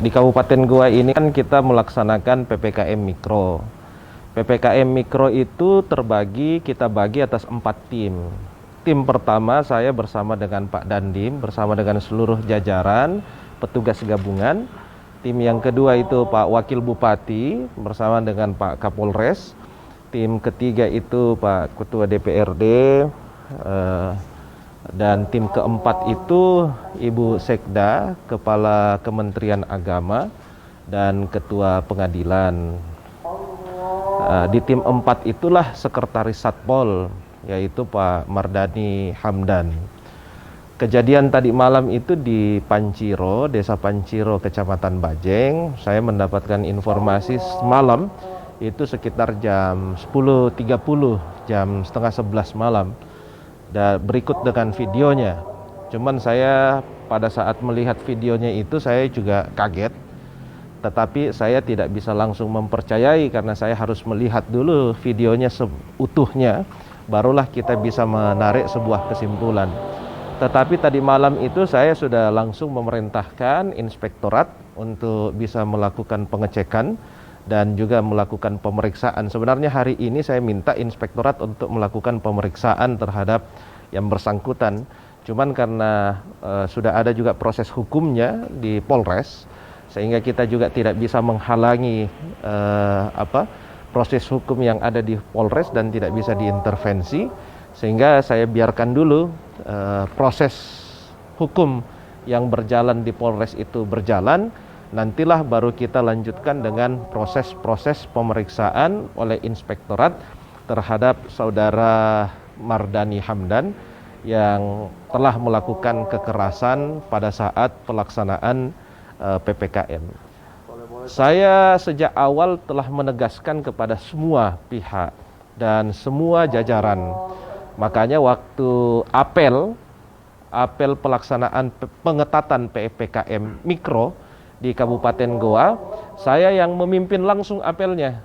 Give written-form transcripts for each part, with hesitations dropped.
Di Kabupaten Goa ini kan kita melaksanakan PPKM Mikro. PPKM Mikro itu kita bagi atas 4 tim. Tim pertama saya bersama dengan Pak Dandim, bersama dengan seluruh jajaran, petugas gabungan. Tim yang kedua itu Pak Wakil Bupati, bersama dengan Pak Kapolres. Tim ketiga itu Pak Ketua DPRD, dan tim keempat itu Ibu Sekda, Kepala Kementerian Agama, dan Ketua Pengadilan. Di tim 4 itulah Sekretaris Satpol, yaitu Pak Mardani Hamdan. Kejadian tadi malam itu di Panciro, Desa Panciro, Kecamatan Bajeng. Saya mendapatkan informasi semalam, itu sekitar jam 10.30, jam setengah 11 malam. Dan berikut dengan videonya. Cuman saya pada saat melihat videonya itu saya juga kaget. Tetapi saya tidak bisa langsung mempercayai karena saya harus melihat dulu videonya seutuhnya. Barulah kita bisa menarik sebuah kesimpulan. Tetapi tadi malam itu saya sudah langsung memerintahkan inspektorat untuk bisa melakukan pengecekan dan juga melakukan pemeriksaan. Sebenarnya hari ini saya minta inspektorat untuk melakukan pemeriksaan terhadap yang bersangkutan. Cuman karena sudah ada juga proses hukumnya di Polres, sehingga kita juga tidak bisa menghalangi proses hukum yang ada di Polres dan tidak bisa diintervensi. Sehingga saya biarkan dulu proses hukum yang berjalan di Polres itu berjalan. Nantilah baru kita lanjutkan dengan proses-proses pemeriksaan oleh inspektorat terhadap saudara Mardani Hamdan yang telah melakukan kekerasan pada saat pelaksanaan PPKM. Saya sejak awal telah menegaskan kepada semua pihak dan semua jajaran. Makanya waktu apel pelaksanaan pengetatan PPKM Mikro di Kabupaten Goa, saya yang memimpin langsung apelnya.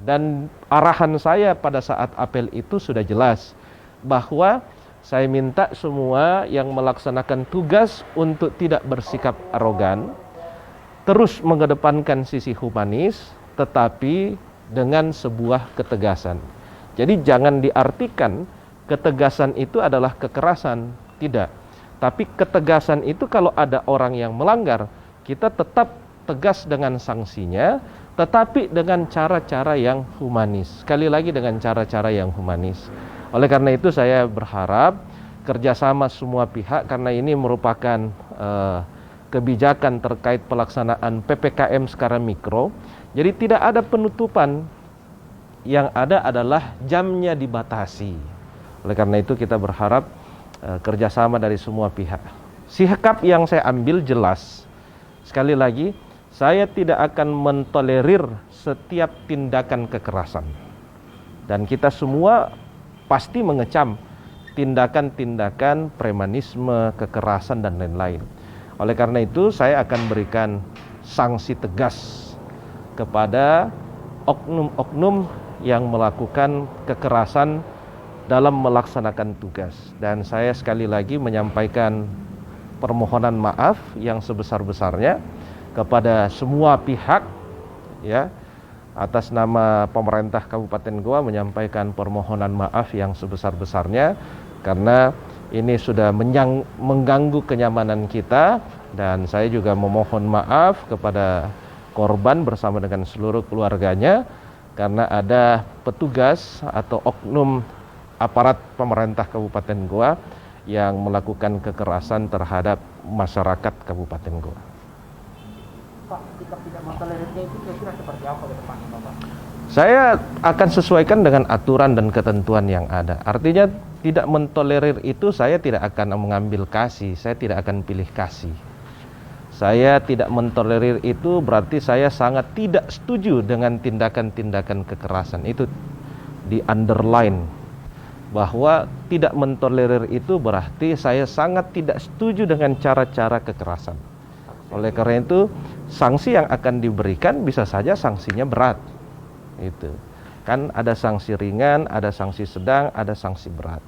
Dan arahan saya pada saat apel itu sudah jelas, bahwa saya minta semua yang melaksanakan tugas untuk tidak bersikap arogan, terus mengedepankan sisi humanis, tetapi dengan sebuah ketegasan. Jadi jangan diartikan ketegasan itu adalah kekerasan, tidak. Tapi ketegasan itu kalau ada orang yang melanggar, kita tetap tegas dengan sanksinya, tetapi dengan cara-cara yang humanis. Sekali lagi dengan cara-cara yang humanis. Oleh karena itu saya berharap kerjasama semua pihak, karena ini merupakan kebijakan terkait pelaksanaan PPKM skala mikro. Jadi tidak ada penutupan, yang ada adalah jamnya dibatasi. Oleh karena itu kita berharap kerjasama dari semua pihak. Sikap yang saya ambil jelas. Sekali lagi, saya tidak akan mentolerir setiap tindakan kekerasan. Dan kita semua pasti mengecam tindakan-tindakan premanisme, kekerasan, dan lain-lain. Oleh karena itu, saya akan berikan sanksi tegas kepada oknum-oknum yang melakukan kekerasan dalam melaksanakan tugas. Dan saya sekali lagi menyampaikan permohonan maaf yang sebesar-besarnya kepada semua pihak, ya, atas nama pemerintah Kabupaten Goa menyampaikan permohonan maaf yang sebesar-besarnya karena ini sudah mengganggu kenyamanan kita. Dan saya juga memohon maaf kepada korban bersama dengan seluruh keluarganya karena ada petugas atau oknum aparat pemerintah Kabupaten Goa yang melakukan kekerasan terhadap masyarakat Kabupaten Goa. Pak, sikap tidak mentolerirnya itu kira-kira seperti apa ke depannya, Bapak? Saya akan sesuaikan dengan aturan dan ketentuan yang ada. Artinya tidak mentolerir itu saya tidak akan mengambil kasih, saya tidak akan pilih kasih. Saya tidak mentolerir itu berarti saya sangat tidak setuju dengan tindakan-tindakan kekerasan. Itu di underline. Bahwa tidak mentolerir itu berarti saya sangat tidak setuju dengan cara-cara kekerasan. Oleh karena itu, sanksi yang akan diberikan bisa saja sanksinya berat. Itu. Kan ada sanksi ringan, ada sanksi sedang, ada sanksi berat.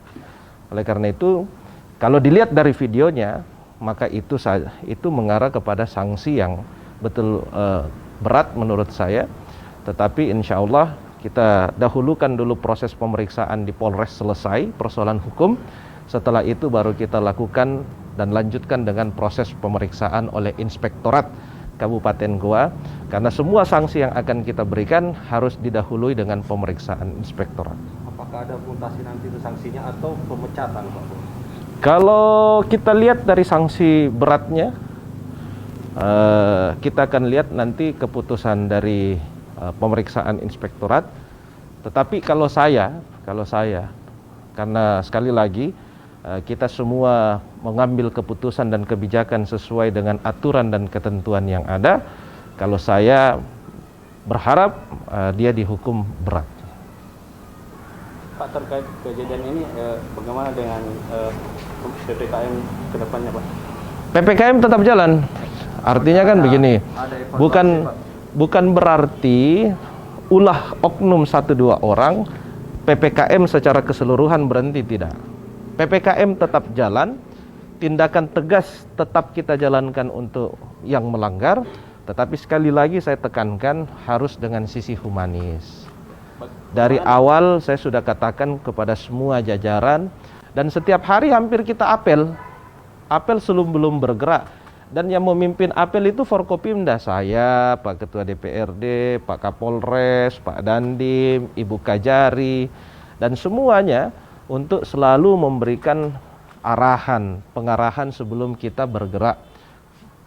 Oleh karena itu, kalau dilihat dari videonya, maka itu mengarah kepada sanksi yang betul berat menurut saya. Tetapi insya Allah kita dahulukan dulu proses pemeriksaan di Polres selesai persoalan hukum. Setelah itu baru kita lakukan dan lanjutkan dengan proses pemeriksaan oleh Inspektorat Kabupaten Goa, karena semua sanksi yang akan kita berikan harus didahului dengan pemeriksaan inspektorat. Apakah ada mutasi nanti itu sanksinya atau pemecatan, Pak? Kalau kita lihat dari sanksi beratnya, kita akan lihat nanti keputusan dari pemeriksaan inspektorat. Tetapi kalau saya, karena sekali lagi kita semua mengambil keputusan dan kebijakan sesuai dengan aturan dan ketentuan yang ada. Kalau saya berharap dia dihukum berat. Pak, terkait kejadian ini bagaimana dengan PPKM ke depannya, Pak? PPKM tetap jalan. Artinya kan begini, bukan berarti ulah oknum 1-2 orang PPKM secara keseluruhan berhenti, tidak. PPKM tetap jalan, tindakan tegas tetap kita jalankan untuk yang melanggar, tetapi sekali lagi saya tekankan harus dengan sisi humanis. Dari awal saya sudah katakan kepada semua jajaran, dan setiap hari hampir kita apel belum bergerak. Dan yang memimpin apel itu Forkopimda, saya, Pak Ketua DPRD, Pak Kapolres, Pak Dandim, Ibu Kajari, dan semuanya untuk selalu memberikan pengarahan sebelum kita bergerak,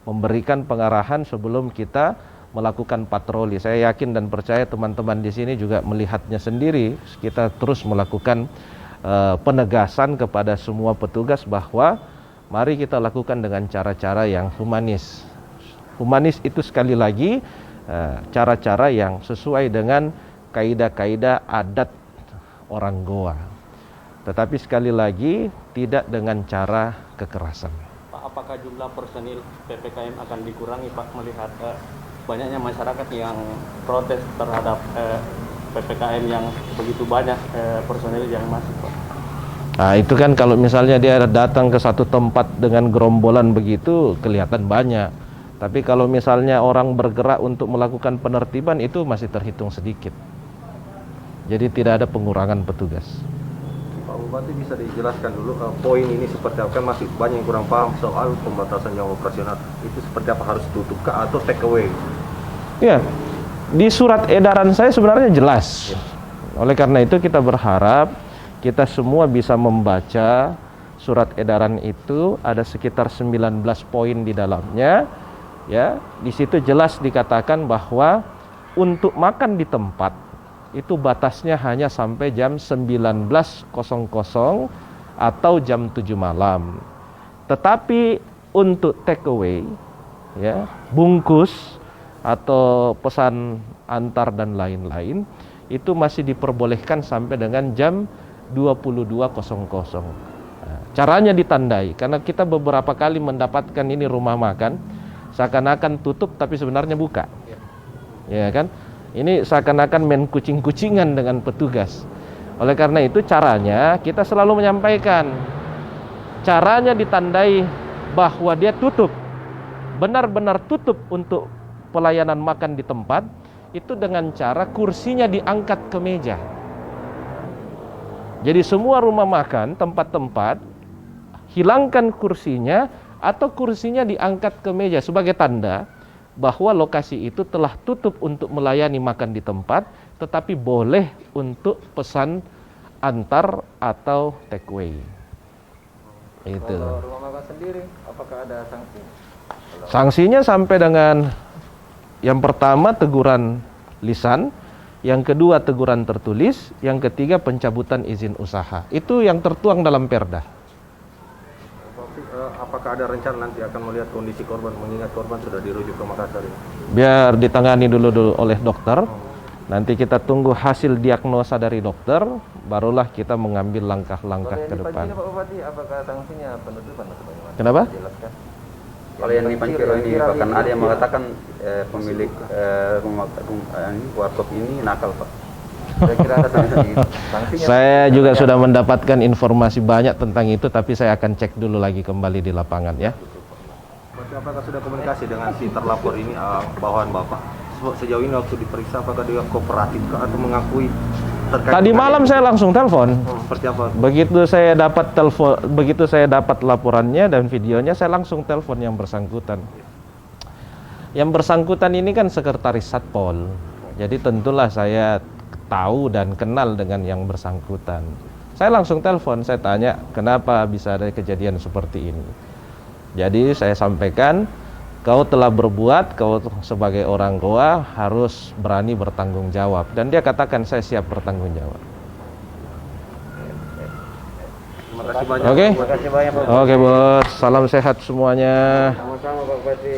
memberikan pengarahan sebelum kita melakukan patroli. Saya yakin dan percaya teman-teman di sini juga melihatnya sendiri. Kita terus melakukan penegasan kepada semua petugas bahwa mari kita lakukan dengan cara-cara yang humanis. Humanis itu sekali lagi cara-cara yang sesuai dengan kaidah-kaidah adat orang Goa. Tetapi sekali lagi tidak dengan cara kekerasan. Pak, apakah jumlah personil PPKM akan dikurangi, Pak, melihat banyaknya masyarakat yang protes terhadap PPKM yang begitu banyak personil yang masuk, Pak? Nah itu kan kalau misalnya dia datang ke satu tempat dengan gerombolan begitu kelihatan banyak. Tapi kalau misalnya orang bergerak untuk melakukan penertiban itu masih terhitung sedikit. Jadi tidak ada pengurangan petugas. Pak Bupati, bisa dijelaskan dulu poin ini seperti apa? Kan masih banyak yang kurang paham soal pembatasan jam operasional. Itu seperti apa, harus tutupkah atau take away? Ya, di surat edaran saya sebenarnya jelas. Oleh karena itu kita berharap kita semua bisa membaca surat edaran itu, ada sekitar 19 poin di dalamnya. Ya, di situ jelas dikatakan bahwa untuk makan di tempat itu batasnya hanya sampai jam 19.00 atau jam 7 malam. Tetapi untuk take away, ya, bungkus atau pesan antar dan lain-lain itu masih diperbolehkan sampai dengan jam 22.00. Nah, caranya ditandai, karena kita beberapa kali mendapatkan ini rumah makan seakan-akan tutup tapi sebenarnya buka. Ya kan? Ini seakan-akan main kucing-kucingan dengan petugas. Oleh karena itu caranya kita selalu menyampaikan, caranya ditandai bahwa dia tutup, benar-benar tutup untuk pelayanan makan di tempat, itu dengan cara kursinya diangkat ke meja. Jadi semua rumah makan, tempat-tempat, hilangkan kursinya atau kursinya diangkat ke meja sebagai tanda bahwa lokasi itu telah tutup untuk melayani makan di tempat, tetapi boleh untuk pesan antar atau take away. Itu. Kalau rumah makan sendiri, apakah ada sanksi? Sanksinya sampai dengan yang pertama teguran lisan, yang kedua teguran tertulis, yang ketiga pencabutan izin usaha. Itu yang tertuang dalam Perda. Apakah ada rencana nanti akan melihat kondisi korban, mengingat korban sudah dirujuk ke Makassar ini? Biar ditangani dulu oleh dokter. Nanti kita tunggu hasil diagnosa dari dokter, barulah kita mengambil langkah-langkah ke depan. Pak Bupati, apakah sanksinya penutupan atau bagaimana? Kenapa? Jelaskan. Kalau yang di Panciro ini bahkan ada yang mengatakan pemilik warkop ini nakal, Pak. Kira-kira ada sanksinya? Saya juga sudah mendapatkan informasi banyak tentang itu, tapi saya akan cek dulu lagi kembali di lapangan ya. Apakah sudah komunikasi dengan si terlapor ini, bawahan Bapak? Sejauh ini waktu diperiksa apakah dia kooperatif kah atau mengakui terkait Tadi dengan malam ini? saya langsung telepon. Seperti apa? Begitu saya dapat laporannya dan videonya, saya langsung telepon yang bersangkutan. Yang bersangkutan ini kan sekretaris Satpol. Jadi tentulah saya tahu dan kenal dengan yang bersangkutan. Saya langsung telepon, saya tanya kenapa bisa ada kejadian seperti ini. Jadi saya sampaikan, kau telah berbuat, kau sebagai orang Goa harus berani bertanggung jawab. Dan dia katakan saya siap bertanggung jawab. Terima kasih banyak. Oke. Terima kasih banyak Pak. Oke bos, salam sehat semuanya. Sama-sama Pak Bupati.